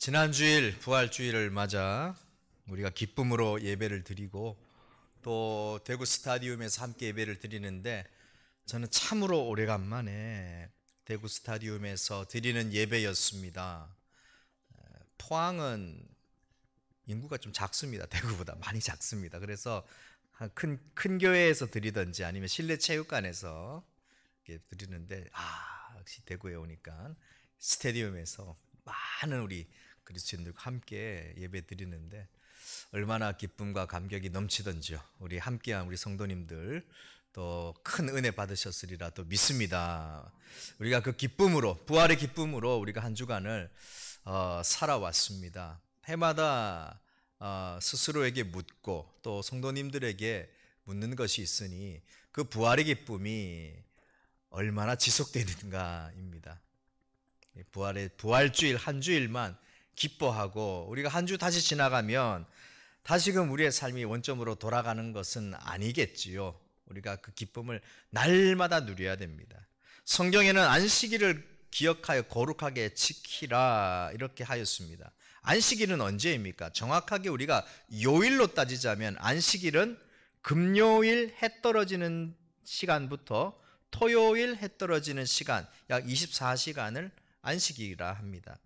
지난 주일 부활주일을 맞아 우리가 기쁨으로 예배를 드리고 또 대구 스타디움에서 함께 예배를 드리는데 저는 참으로 오래간만에 대구 스타디움에서 드리는 예배였습니다. 포항은 인구가 좀 작습니다. 대구보다 많이 작습니다. 그래서 큰 교회에서 드리든지 아니면 실내 체육관에서 드리는데 역시 대구에 오니까 스타디움에서 많은 우리 그리스도인들과 함께 예배 드리는데 얼마나 기쁨과 감격이 넘치던지요. 우리 함께한 우리 성도님들 또 큰 은혜 받으셨으리라 또 믿습니다. 우리가 그 기쁨으로, 부활의 기쁨으로 우리가 한 주간을 살아왔습니다. 해마다 스스로에게 묻고 또 성도님들에게 묻는 것이 있으니 그 부활의 기쁨이 얼마나 지속되는가입니다. 부활주일 한 주일만 기뻐하고 우리가 한 주 다시 지나가면 다시금 우리의 삶이 원점으로 돌아가는 것은 아니겠지요. 우리가 그 기쁨을 날마다 누려야 됩니다. 성경에는 안식일을 기억하여 거룩하게 지키라 이렇게 하였습니다. 안식일은 언제입니까? 정확하게 우리가 요일로 따지자면 안식일은 금요일 해 떨어지는 시간부터 토요일 해 떨어지는 시간 약 24시간을 안식일이라 합니다.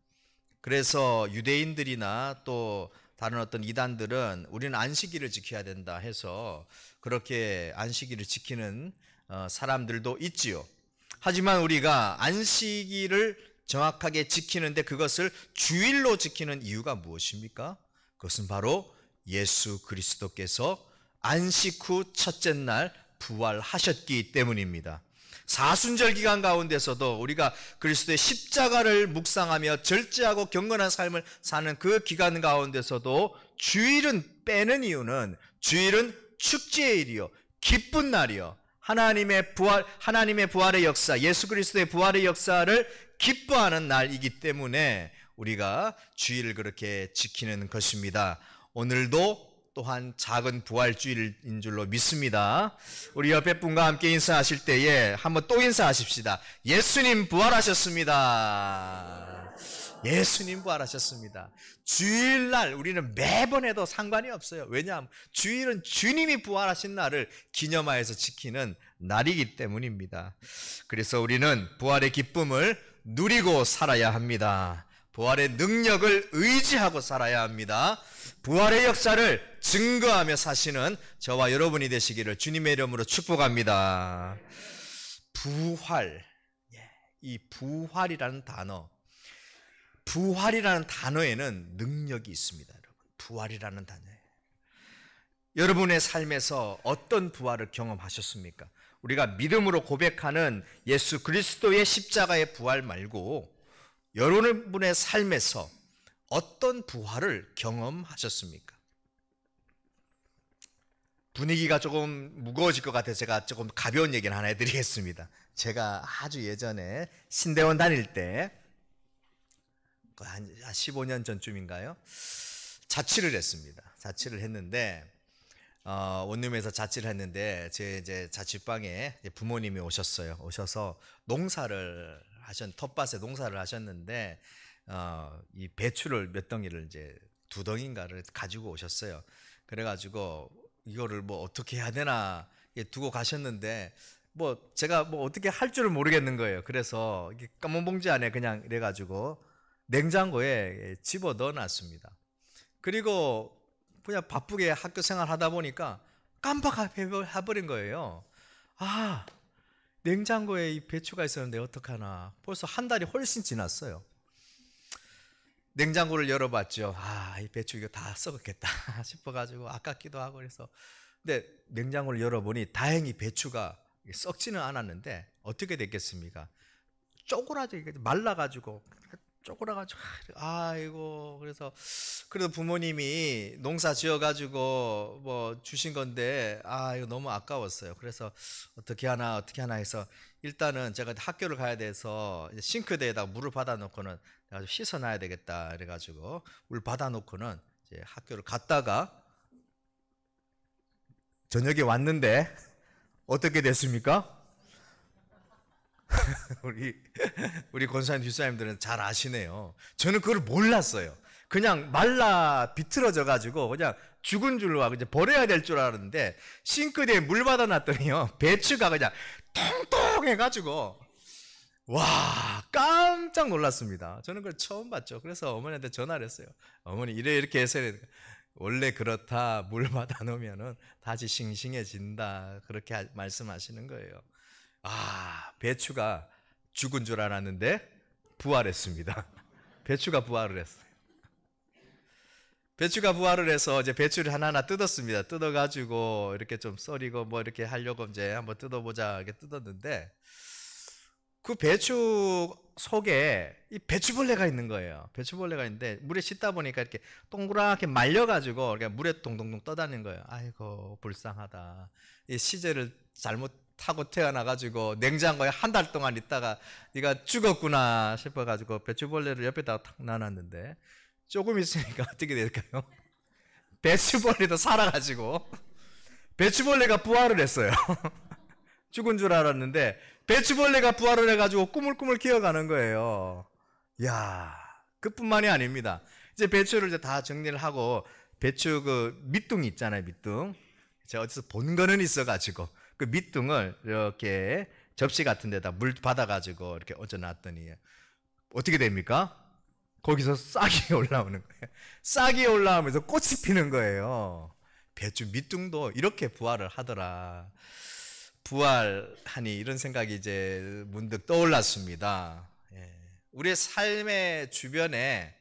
그래서 유대인들이나 또 다른 어떤 이단들은 우리는 안식일을 지켜야 된다 해서 그렇게 안식일을 지키는 사람들도 있지요. 하지만 우리가 안식일을 정확하게 지키는데 그것을 주일로 지키는 이유가 무엇입니까? 그것은 바로 예수 그리스도께서 안식 후 첫째 날 부활하셨기 때문입니다. 사순절 기간 가운데서도 우리가 그리스도의 십자가를 묵상하며 절제하고 경건한 삶을 사는 그 기간 가운데서도 주일은 빼는 이유는 주일은 축제의 일이요 기쁜 날이요 하나님의 부활의 역사, 예수 그리스도의 부활의 역사를 기뻐하는 날이기 때문에 우리가 주일을 그렇게 지키는 것입니다. 오늘도 또한 작은 부활주일인 줄로 믿습니다. 우리 옆에 분과 함께 인사하실 때에 한번 또 인사하십시다. 예수님 부활하셨습니다. 예수님 부활하셨습니다. 주일날 우리는 매번 해도 상관이 없어요. 왜냐하면 주일은 주님이 부활하신 날을 기념하여서 지키는 날이기 때문입니다. 그래서 우리는 부활의 기쁨을 누리고 살아야 합니다. 부활의 능력을 의지하고 살아야 합니다. 부활의 역사를 증거하며 사시는 저와 여러분이 되시기를 주님의 이름으로 축복합니다. 부활, 이 부활이라는 단어에는 능력이 있습니다. 여러분, 부활이라는 단어에 여러분의 삶에서 어떤 부활을 경험하셨습니까? 우리가 믿음으로 고백하는 예수 그리스도의 십자가의 부활 말고 여러분의 삶에서 어떤 부활을 경험하셨습니까? 분위기가 조금 무거워질 것 같아서 제가 조금 가벼운 얘기를 하나 해드리겠습니다. 제가 아주 예전에 신대원 다닐 때 한 15년 전쯤인가요? 자취를 했습니다. 자취를 했는데 원룸에서 자취를 했는데 제 이제 자취방에 부모님이 오셨어요. 오셔서 텃밭에 농사를 하셨는데 이 배추를 몇 덩이를 이제 2덩인가를 가지고 오셨어요. 그래가지고 이거를 뭐 어떻게 해야 되나 두고 가셨는데 제가 어떻게 할 줄을 모르겠는 거예요. 그래서 까만 봉지 안에 그냥 이래가지고 냉장고에 집어 넣어놨습니다. 그리고 그냥 바쁘게 학교 생활 하다 보니까 깜빡해버린 거예요. 냉장고에 이 배추가 있었는데 어떡하나. 벌써 한 달이 훨씬 지났어요. 냉장고를 열어봤죠. 이 배추 이거 다 썩었겠다 싶어가지고 아깝기도 하고 그래서. 근데 냉장고를 열어보니 다행히 배추가 썩지는 않았는데 어떻게 됐겠습니까? 말라가지고 아이고. 그래도 부모님이 농사 지어가지고 주신 건데 이거 너무 아까웠어요. 그래서 어떻게 하나 해서 일단은 제가 학교를 가야 돼서 싱크대에다 물을 받아놓고는 내가 씻어놔야 되겠다 그래가지고 물 받아놓고는 이제 학교를 갔다가 저녁에 왔는데 어떻게 됐습니까? 우리 권사님, 뒷사님들은 잘 아시네요. 저는 그걸 몰랐어요. 그냥 말라 비틀어져 가지고 그냥 죽은 줄로 알고 이제 버려야 될 줄 알았는데 싱크대에 물 받아놨더니요 배추가 그냥 통통해 가지고 와 깜짝 놀랐습니다. 저는 그걸 처음 봤죠. 그래서 어머니한테 전화를 했어요. 어머니 이렇게 해서 원래 그렇다. 물 받아 놓으면은 다시 싱싱해진다. 그렇게 말씀하시는 거예요. 아 배추가 죽은 줄 알았는데 부활했습니다. 배추가 부활을 했어요. 배추가 부활을 해서 이제 배추를 하나하나 뜯었습니다. 뜯어가지고 이렇게 좀 썰이고 뭐 이렇게 하려고 이제 한번 뜯어보자 이렇게 뜯었는데 그 배추 속에 이 배추벌레가 있는 거예요. 배추벌레가 있는데 물에 씻다 보니까 이렇게 동그랗게 말려가지고 물에 동동동 떠다니는 거예요. 아이고 불쌍하다. 이 시제를 잘못하고 태어나가지고 냉장고에 한 달 동안 있다가 네가 죽었구나 싶어가지고 배추벌레를 옆에다가 탁 놔놨는데 조금 있으니까 어떻게 될까요? 배추벌레도 살아가지고 배추벌레가 부활을 했어요. 죽은 줄 알았는데 배추벌레가 부활을 해가지고 꾸물꾸물 기어가는 거예요. 이야, 그뿐만이 아닙니다. 이제 배추를 이제 다 정리를 하고 배추 그 밑둥이 있잖아요, 밑둥. 제가 어디서 본 거는 있어가지고 그 밑둥을 이렇게 접시 같은 데다 물 받아가지고 이렇게 얹어놨더니 어떻게 됩니까? 거기서 싹이 올라오는 거예요. 싹이 올라오면서 꽃이 피는 거예요. 배추 밑둥도 이렇게 부활을 하더라. 부활하니 이런 생각이 이제 문득 떠올랐습니다. 우리의 삶의 주변에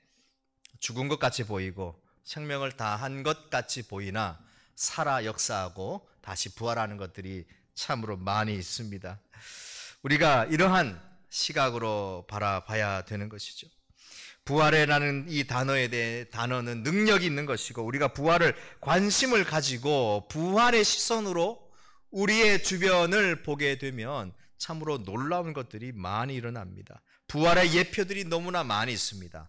죽은 것 같이 보이고 생명을 다한 것 같이 보이나 살아 역사하고 다시 부활하는 것들이 참으로 많이 있습니다. 우리가 이러한 시각으로 바라봐야 되는 것이죠. 부활이라는 이 단어는 능력이 있는 것이고 우리가 부활을 관심을 가지고 부활의 시선으로 우리의 주변을 보게 되면 참으로 놀라운 것들이 많이 일어납니다. 부활의 예표들이 너무나 많이 있습니다.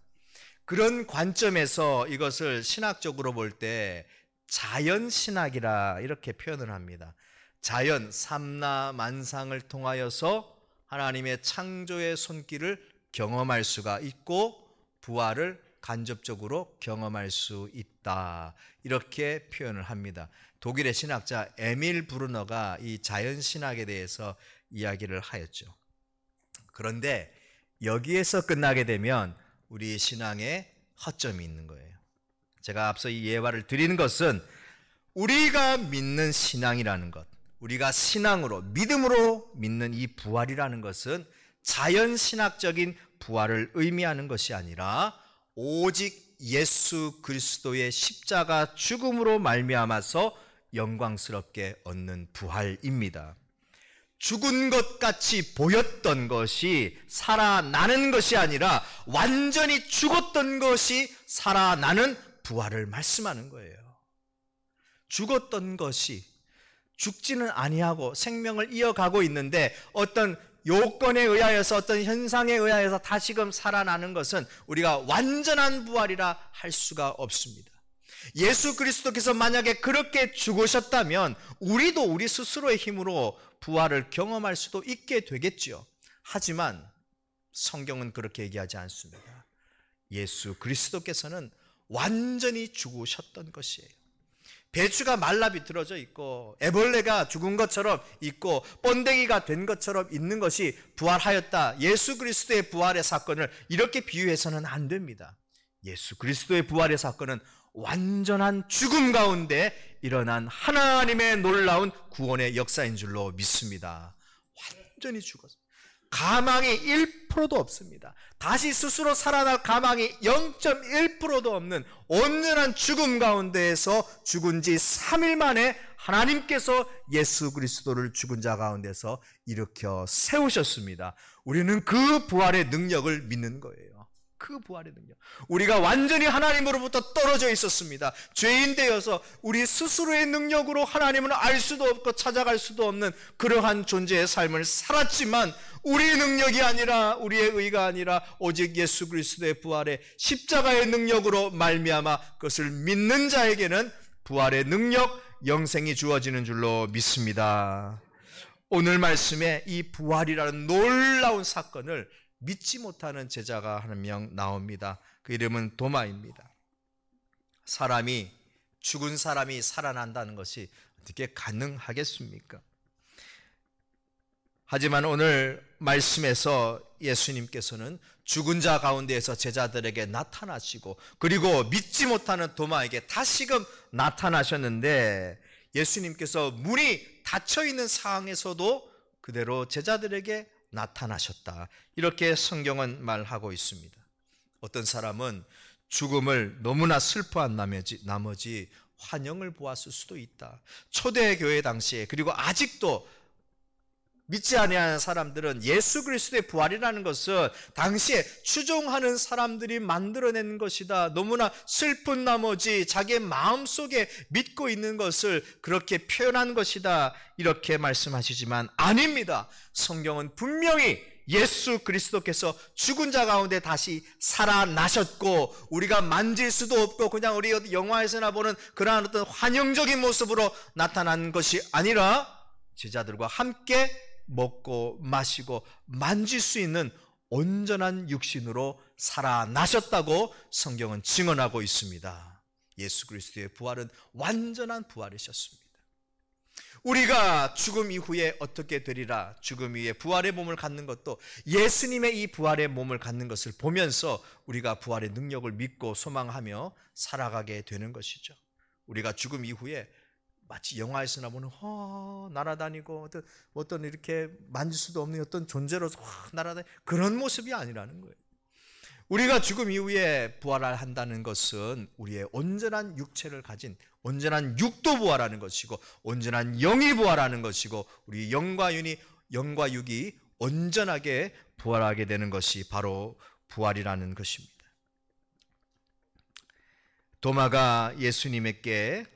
그런 관점에서 이것을 신학적으로 볼 때 자연신학이라 이렇게 표현을 합니다. 자연, 삼라만상을 통하여서 하나님의 창조의 손길을 경험할 수가 있고 부활을 간접적으로 경험할 수 있다. 이렇게 표현을 합니다. 독일의 신학자 에밀 브루너가 이 자연신학에 대해서 이야기를 하였죠. 그런데 여기에서 끝나게 되면 우리 신앙에 허점이 있는 거예요. 제가 앞서 이 예화를 드리는 것은 우리가 믿는 신앙이라는 것, 우리가 신앙으로 믿음으로 믿는 이 부활이라는 것은 자연신학적인 부활을 의미하는 것이 아니라 오직 예수 그리스도의 십자가 죽음으로 말미암아서 영광스럽게 얻는 부활입니다. 죽은 것 같이 보였던 것이 살아나는 것이 아니라 완전히 죽었던 것이 살아나는 부활을 말씀하는 거예요. 죽었던 것이 죽지는 아니하고 생명을 이어가고 있는데 어떤 요건에 의하여서 어떤 현상에 의하여서 다시금 살아나는 것은 우리가 완전한 부활이라 할 수가 없습니다. 예수 그리스도께서 만약에 그렇게 죽으셨다면 우리도 우리 스스로의 힘으로 부활을 경험할 수도 있게 되겠지요. 하지만 성경은 그렇게 얘기하지 않습니다. 예수 그리스도께서는 완전히 죽으셨던 것이에요. 배추가 말라 비틀어져 있고 애벌레가 죽은 것처럼 있고 번데기가 된 것처럼 있는 것이 부활하였다. 예수 그리스도의 부활의 사건을 이렇게 비유해서는 안 됩니다. 예수 그리스도의 부활의 사건은 완전한 죽음 가운데 일어난 하나님의 놀라운 구원의 역사인 줄로 믿습니다. 완전히 죽었습니다. 가망이 1%도 없습니다. 다시 스스로 살아날 가망이 0.1%도 없는 온전한 죽음 가운데에서 죽은 지 3일 만에 하나님께서 예수 그리스도를 죽은 자 가운데서 일으켜 세우셨습니다. 우리는 그 부활의 능력을 믿는 거예요. 그 부활의 능력. 우리가 완전히 하나님으로부터 떨어져 있었습니다. 죄인 되어서 우리 스스로의 능력으로 하나님을 알 수도 없고 찾아갈 수도 없는 그러한 존재의 삶을 살았지만 우리의 능력이 아니라 우리의 의가 아니라 오직 예수 그리스도의 부활의 십자가의 능력으로 말미암아 그것을 믿는 자에게는 부활의 능력, 영생이 주어지는 줄로 믿습니다. 오늘 말씀에 이 부활이라는 놀라운 사건을 믿지 못하는 제자가 한 명 나옵니다. 그 이름은 도마입니다. 죽은 사람이 살아난다는 것이 어떻게 가능하겠습니까? 하지만 오늘 말씀에서 예수님께서는 죽은 자 가운데에서 제자들에게 나타나시고 그리고 믿지 못하는 도마에게 다시금 나타나셨는데, 예수님께서 문이 닫혀 있는 상황에서도 그대로 제자들에게 나타나셨다, 이렇게 성경은 말하고 있습니다. 어떤 사람은 죽음을 너무나 슬퍼한 나머지 환영을 보았을 수도 있다. 초대교회 당시에, 그리고 아직도 믿지 아니하는 사람들은 예수 그리스도의 부활이라는 것은 당시에 추종하는 사람들이 만들어낸 것이다, 너무나 슬픈 나머지 자기의 마음속에 믿고 있는 것을 그렇게 표현한 것이다, 이렇게 말씀하시지만 아닙니다. 성경은 분명히 예수 그리스도께서 죽은 자 가운데 다시 살아나셨고, 우리가 만질 수도 없고 그냥 우리 영화에서나 보는 그러한 어떤 환영적인 모습으로 나타난 것이 아니라 제자들과 함께 먹고 마시고 만질 수 있는 온전한 육신으로 살아나셨다고 성경은 증언하고 있습니다. 예수 그리스도의 부활은 완전한 부활이셨습니다. 우리가 죽음 이후에 어떻게 되리라, 죽음 이후에 부활의 몸을 갖는 것도 예수님의 이 부활의 몸을 갖는 것을 보면서 우리가 부활의 능력을 믿고 소망하며 살아가게 되는 것이죠. 우리가 죽음 이후에 마치 영화에서나 보는 날아다니고 어떤 이렇게 만질 수도 없는 어떤 존재로 날아다니는 그런 모습이 아니라는 거예요. 우리가 죽음 이후에 부활한다는 것은 우리의 온전한 육체를 가진 온전한 육도 부활하는 것이고, 온전한 영이 부활하는 것이고, 우리 영과 육이 온전하게 부활하게 되는 것이 바로 부활이라는 것입니다. 도마가 예수님에게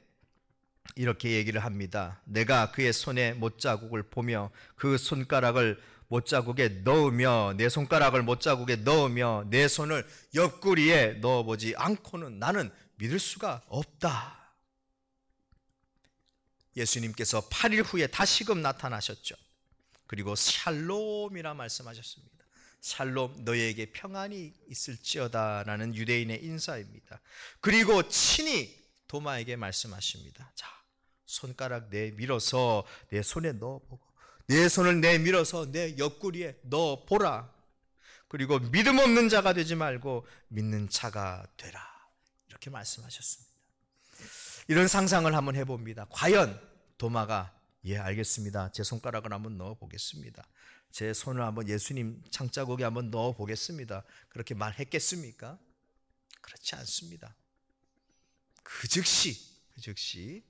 이렇게 얘기를 합니다. 내가 그의 손에 못자국을 보며 그 손가락을 못자국에 넣으며 내 손가락을 못자국에 넣으며 내 손을 옆구리에 넣어보지 않고는 나는 믿을 수가 없다. 예수님께서 8일 후에 다시금 나타나셨죠. 그리고 샬롬이라 말씀하셨습니다. 샬롬, 너희에게 평안이 있을지어다 라는 유대인의 인사입니다. 그리고 친히 도마에게 말씀하십니다. 자, 손가락 내밀어서 내 손에 넣어보고 내 손을 내밀어서 내 옆구리에 넣어보라. 그리고 믿음 없는 자가 되지 말고 믿는 자가 되라, 이렇게 말씀하셨습니다. 이런 상상을 한번 해봅니다. 과연 도마가 알겠습니다, 제 손가락을 한번 넣어보겠습니다, 제 손을 한번 예수님 창자국에 한번 넣어보겠습니다, 그렇게 말했겠습니까? 그렇지 않습니다. 그 즉시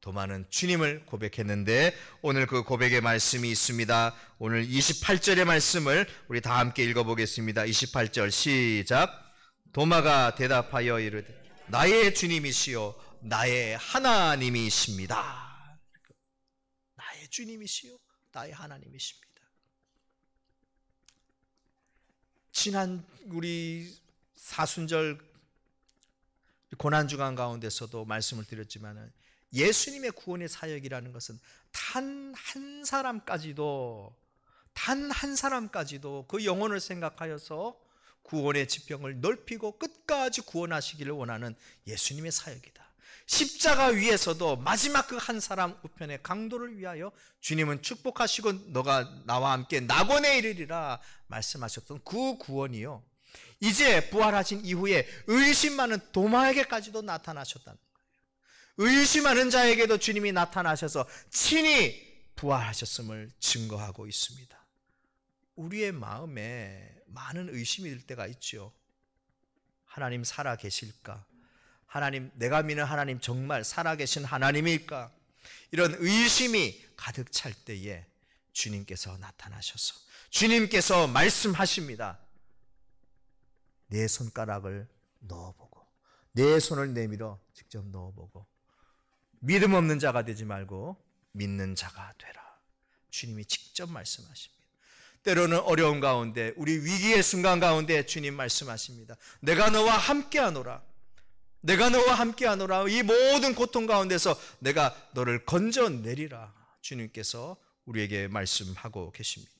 도마는 주님을 고백했는데, 오늘 그 고백의 말씀이 있습니다. 오늘 28절의 말씀을 우리 다 함께 읽어보겠습니다. 28절 시작. 도마가 대답하여 이르되 나의 주님이시요 나의 하나님이십니다. 나의 주님이시요 나의 하나님이십니다. 지난 우리 사순절 고난주간 가운데서도 말씀을 드렸지만, 예수님의 구원의 사역이라는 것은 단 한 사람까지도 그 영혼을 생각하여서 구원의 지평을 넓히고 끝까지 구원하시기를 원하는 예수님의 사역이다. 십자가 위에서도 마지막 그 한 사람 우편의 강도를 위하여 주님은 축복하시고 너가 나와 함께 낙원에 이르리라 말씀하셨던 그 구원이요, 이제 부활하신 이후에 의심 많은 도마에게까지도 나타나셨다는 거예요. 의심하는 자에게도 주님이 나타나셔서 친히 부활하셨음을 증거하고 있습니다. 우리의 마음에 많은 의심이 들 때가 있죠. 하나님 살아 계실까? 하나님, 내가 믿는 하나님 정말 살아계신 하나님일까? 이런 의심이 가득 찰 때에 주님께서 나타나셔서 주님께서 말씀하십니다. 내 손가락을 넣어보고 내 손을 내밀어 직접 넣어보고 믿음 없는 자가 되지 말고 믿는 자가 되라. 주님이 직접 말씀하십니다. 때로는 어려운 가운데, 우리 위기의 순간 가운데 주님 말씀하십니다. 내가 너와 함께하노라. 내가 너와 함께하노라. 이 모든 고통 가운데서 내가 너를 건져내리라. 주님께서 우리에게 말씀하고 계십니다.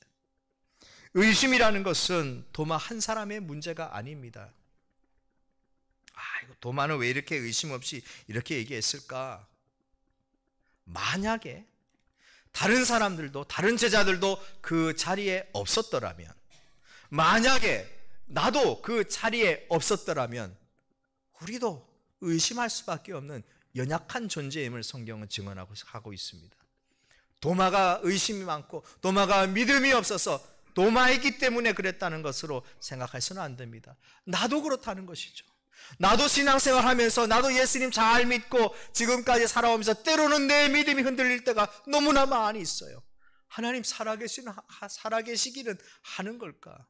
의심이라는 것은 도마 한 사람의 문제가 아닙니다. 이거 도마는 왜 이렇게 의심 없이 이렇게 얘기했을까? 만약에 다른 사람들도, 다른 제자들도 그 자리에 없었더라면, 만약에 나도 그 자리에 없었더라면 우리도 의심할 수밖에 없는 연약한 존재임을 성경은 증언하고 하고 있습니다. 도마가 의심이 많고 도마가 믿음이 없어서 도마이기 때문에 그랬다는 것으로 생각해서는 안 됩니다. 나도 그렇다는 것이죠. 나도 신앙생활 하면서 나도 예수님 잘 믿고 지금까지 살아오면서 때로는 내 믿음이 흔들릴 때가 너무나 많이 있어요. 하나님 살아계시기는 하는 걸까?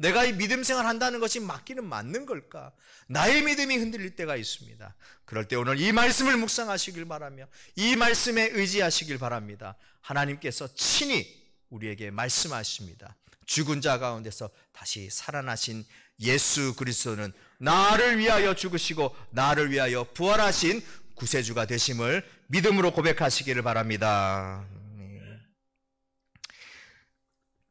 내가 이 믿음 생활 한다는 것이 맞기는 맞는 걸까? 나의 믿음이 흔들릴 때가 있습니다. 그럴 때 오늘 이 말씀을 묵상하시길 바라며 이 말씀에 의지하시길 바랍니다. 하나님께서 친히 우리에게 말씀하십니다. 죽은 자 가운데서 다시 살아나신 예수 그리스도는 나를 위하여 죽으시고 나를 위하여 부활하신 구세주가 되심을 믿음으로 고백하시기를 바랍니다.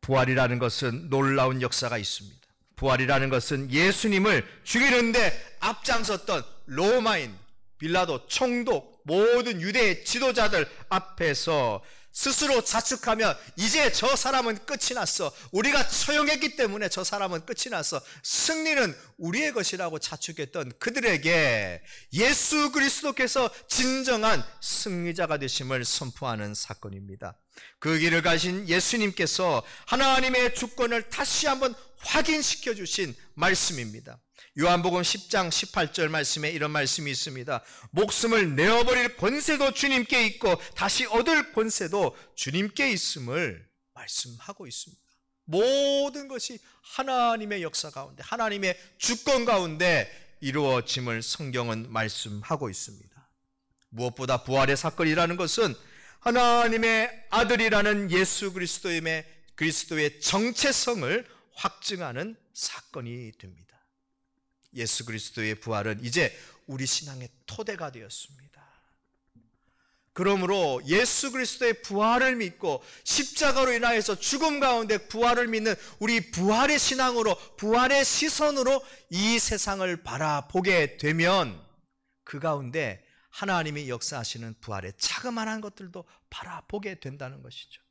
부활이라는 것은 놀라운 역사가 있습니다. 부활이라는 것은 예수님을 죽이는데 앞장섰던 로마인, 빌라도, 총독, 모든 유대의 지도자들 앞에서 스스로 자축하며 이제 저 사람은 끝이 났어. 우리가 처형했기 때문에 저 사람은 끝이 났어. 승리는 우리의 것이라고 자축했던 그들에게 예수 그리스도께서 진정한 승리자가 되심을 선포하는 사건입니다. 그 길을 가신 예수님께서 하나님의 주권을 다시 한번 확인시켜 주신 말씀입니다. 요한복음 10장 18절 말씀에 이런 말씀이 있습니다. 목숨을 내어버릴 권세도 주님께 있고 다시 얻을 권세도 주님께 있음을 말씀하고 있습니다. 모든 것이 하나님의 역사 가운데, 하나님의 주권 가운데 이루어짐을 성경은 말씀하고 있습니다. 무엇보다 부활의 사건이라는 것은 하나님의 아들이라는 예수 그리스도의 정체성을 확증하는 사건이 됩니다. 예수 그리스도의 부활은 이제 우리 신앙의 토대가 되었습니다. 그러므로 예수 그리스도의 부활을 믿고 십자가로 인하여서 죽음 가운데 부활을 믿는 우리 부활의 신앙으로, 부활의 시선으로 이 세상을 바라보게 되면 그 가운데 하나님이 역사하시는 부활의 자그마한 것들도 바라보게 된다는 것이죠.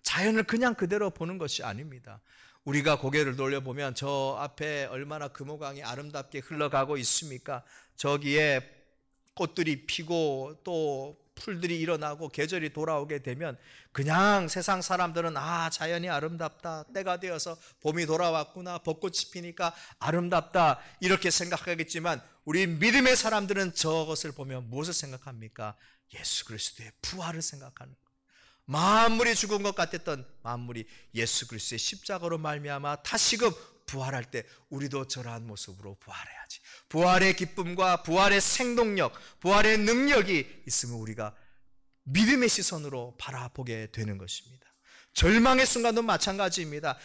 자연을 그냥 그대로 보는 것이 아닙니다. 우리가 고개를 돌려보면 저 앞에 얼마나 금호강이 아름답게 흘러가고 있습니까? 저기에 꽃들이 피고 또 풀들이 일어나고 계절이 돌아오게 되면 그냥 세상 사람들은 자연이 아름답다, 때가 되어서 봄이 돌아왔구나, 벚꽃이 피니까 아름답다 이렇게 생각하겠지만 우리 믿음의 사람들은 저것을 보면 무엇을 생각합니까? 예수 그리스도의 부활을 생각하는 거예요. 만물이 죽은 것 같았던 만물이 예수 그리스도의 십자가로 말미암아 다시금 부활할 때 우리도 저러한 모습으로 부활해야지. 부활의 기쁨과 부활의 생동력, 부활의 능력이 있으면 우리가 믿음의 시선으로 바라보게 되는 것입니다. 절망의 순간도 마찬가지입니다.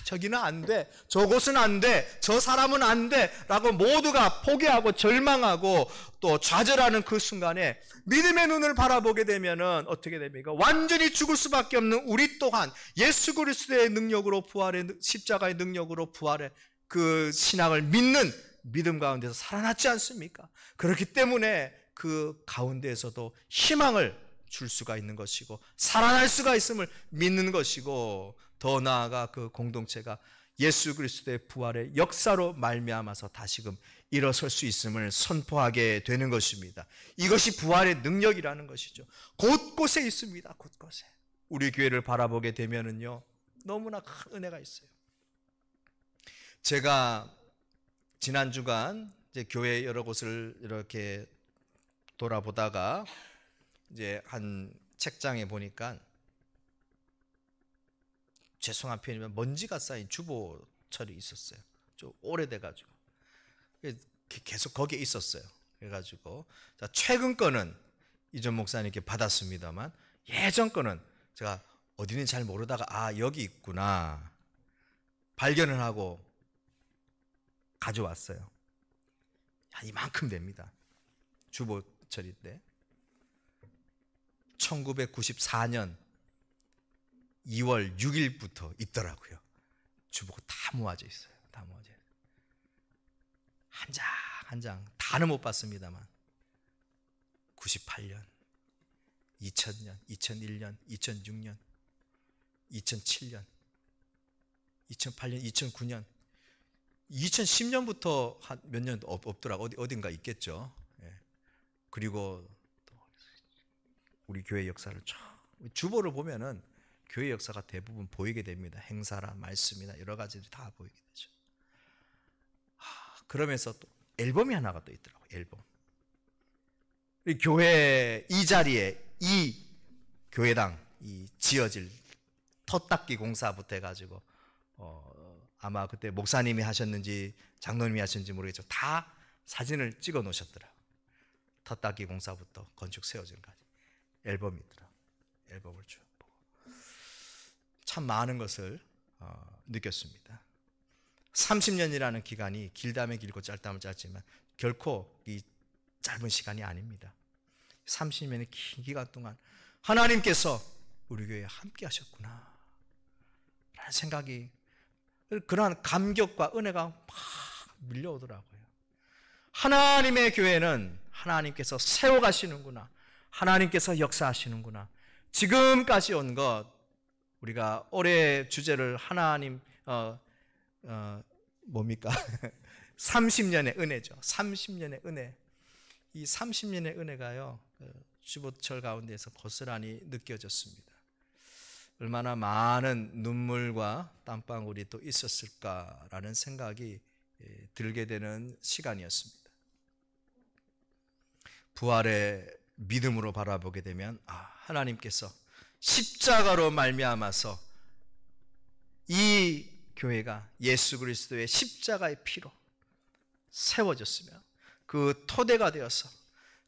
저기는 안 돼, 저곳은 안 돼, 저 사람은 안 돼 라고 모두가 포기하고 절망하고 또 좌절하는 그 순간에 믿음의 눈을 바라보게 되면은 어떻게 됩니까? 완전히 죽을 수밖에 없는 우리 또한 예수 그리스도의 능력으로, 부활의 십자가의 능력으로 부활의 그 신앙을 믿는 믿음 가운데서 살아났지 않습니까? 그렇기 때문에 그 가운데에서도 희망을 줄 수가 있는 것이고 살아날 수가 있음을 믿는 것이고, 더 나아가 그 공동체가 예수 그리스도의 부활의 역사로 말미암아서 다시금 일어설 수 있음을 선포하게 되는 것입니다. 이것이 부활의 능력이라는 것이죠. 곳곳에 있습니다. 곳곳에. 우리 교회를 바라보게 되면은요, 너무나 큰 은혜가 있어요. 제가 지난 주간 이제 교회 여러 곳을 이렇게 돌아보다가 이제 한 책장에 보니까 죄송한 표현이면 먼지가 쌓인 주보철이 있었어요. 좀 오래돼가지고 계속 거기에 있었어요. 그래가지고 최근 거는 이전 목사님께 받았습니다만 예전 거는 제가 어디는 잘 모르다가 여기 있구나 발견을 하고 가져왔어요. 한 이만큼 됩니다. 주보철인데 1994년 2월 6일부터 있더라고요. 주보가 다 모아져 있어요. 다 모아져 있어요. 한 장 한 장 다는 못 봤습니다만 98년, 2000년, 2001년, 2006년, 2007년, 2008년, 2009년, 2010년부터 한 몇 년 없더라고. 어딘가 있겠죠. 예. 그리고 또 우리 교회 역사를 주보를 보면은 교회 역사가 대부분 보이게 됩니다. 행사나 말씀이나 여러 가지들이 다 보이게 되죠. 그러면서 또 앨범이 하나가 또 있더라고요. 앨범. 이 교회 이 자리에 이 교회당 이 지어질 텄닦기 공사부터 해가지고 아마 그때 목사님이 하셨는지 장로님이 하셨는지 모르겠지만 다 사진을 찍어 놓으셨더라고요. 텄닦기 공사부터 건축 세워진까지 앨범이 있더라고요. 앨범을 쭉 보고 참 많은 것을 느꼈습니다. 30년이라는 기간이 길다면 길고 짧다면 짧지만 결코 이 짧은 시간이 아닙니다. 30년의 긴 기간 동안 하나님께서 우리 교회에 함께 하셨구나 라는 생각이, 그러한 감격과 은혜가 막 밀려오더라고요. 하나님의 교회는 하나님께서 세워가시는구나, 하나님께서 역사하시는구나. 지금까지 온 것, 우리가 올해 주제를 하나님 뭡니까? 30년의 은혜죠. 30년의 은혜. 이 30년의 은혜가요, 주보철 가운데에서 고스란히 느껴졌습니다. 얼마나 많은 눈물과 땀방울이 또 있었을까라는 생각이 들게 되는 시간이었습니다. 부활의 믿음으로 바라보게 되면 하나님께서 십자가로 말미암아서 이 교회가 예수 그리스도의 십자가의 피로 세워졌으며 그 토대가 되어서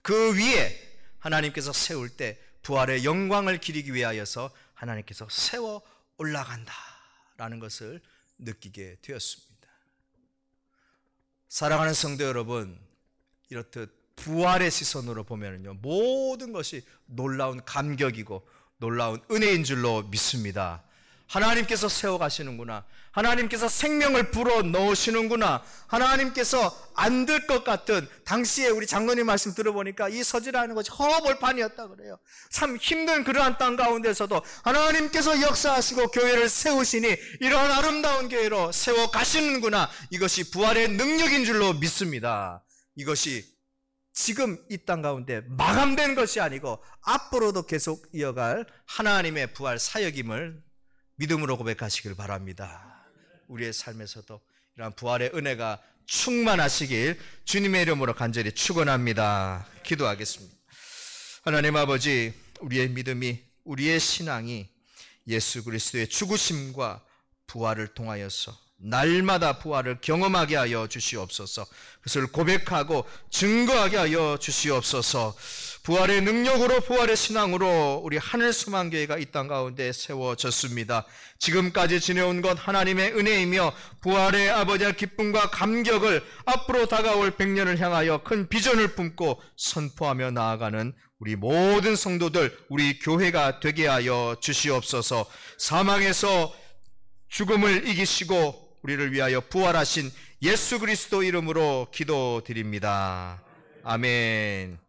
그 위에 하나님께서 세울 때 부활의 영광을 기리기 위하여서 하나님께서 세워 올라간다라는 것을 느끼게 되었습니다. 사랑하는 성도 여러분, 이렇듯 부활의 시선으로 보면요, 모든 것이 놀라운 감격이고 놀라운 은혜인 줄로 믿습니다. 하나님께서 세워가시는구나, 하나님께서 생명을 불어 넣으시는구나, 하나님께서 안 될 것 같은, 당시에 우리 장로님 말씀 들어보니까 이 서지라는 것이 허벌판이었다 그래요. 참 힘든 그러한 땅 가운데서도 하나님께서 역사하시고 교회를 세우시니 이러한 아름다운 교회로 세워가시는구나, 이것이 부활의 능력인 줄로 믿습니다. 이것이 지금 이 땅 가운데 마감된 것이 아니고 앞으로도 계속 이어갈 하나님의 부활 사역임을 믿음으로 고백하시길 바랍니다. 우리의 삶에서도 이러한 부활의 은혜가 충만하시길 주님의 이름으로 간절히 축원합니다. 기도하겠습니다. 하나님 아버지, 우리의 믿음이, 우리의 신앙이 예수 그리스도의 죽으심과 부활을 통하여서 날마다 부활을 경험하게 하여 주시옵소서. 그것을 고백하고 증거하게 하여 주시옵소서. 부활의 능력으로, 부활의 신앙으로 우리 하늘소망교회가 이 땅 가운데 세워졌습니다. 지금까지 지내온 것 하나님의 은혜이며 부활의 아버지의 기쁨과 감격을 앞으로 다가올 100년을 향하여 큰 비전을 품고 선포하며 나아가는 우리 모든 성도들, 우리 교회가 되게 하여 주시옵소서. 사망에서 죽음을 이기시고 우리를 위하여 부활하신 예수 그리스도 이름으로 기도드립니다. 아멘.